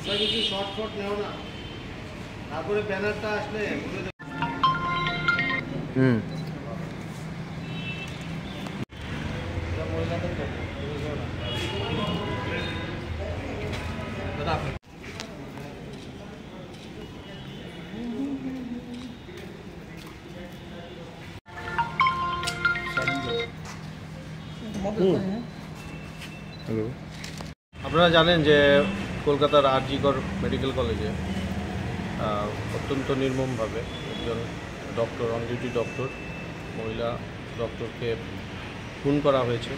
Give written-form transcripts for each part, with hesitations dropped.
কিছু শর্টকাট নেও না, তারপরে ব্যানারটা আসলে হ্যালো। আপনারা জানেন যে কলকাতার আর.জি. কর মেডিকেল কলেজে অত্যন্ত নির্মমভাবে একজন ডক্টর, অন ডিউটি ডক্টর, মহিলা ডক্টরকে খুন করা হয়েছে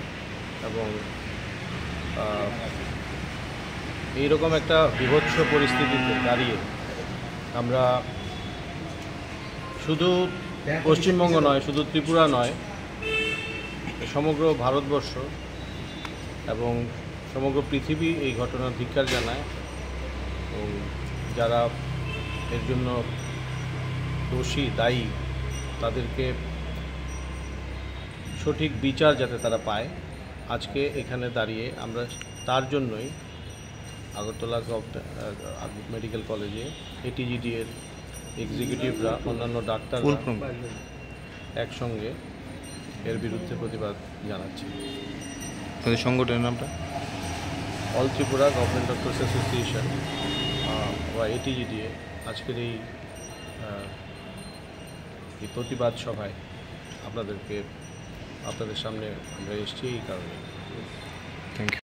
এবং এইরকম একটা বীভৎস পরিস্থিতিতে দাঁড়িয়ে আমরা শুধু পশ্চিমবঙ্গ নয়, শুধু ত্রিপুরা নয়, সমগ্র ভারতবর্ষ এবং সমগ্র পৃথিবী এই ঘটনার ধিক্কার জানায় এবং যারা এর জন্য দোষী, দায়ী, তাদেরকে সঠিক বিচার যাতে তারা পায়, আজকে এখানে দাঁড়িয়ে আমরা তার জন্যই আগরতলা মেডিকেল কলেজে এটিজিডি এর এক্সিকিউটিভরা, অন্যান্য ডাক্তাররা একসঙ্গে এর বিরুদ্ধে প্রতিবাদ জানাচ্ছি। তাদের সংগঠনের নামটা all Tripura government doctors association বা এটিজিডিএ আজকের এই প্রতিবাদ সভায় আপনাদের সামনে আমরা এসেছি এই কারণে। Thank you.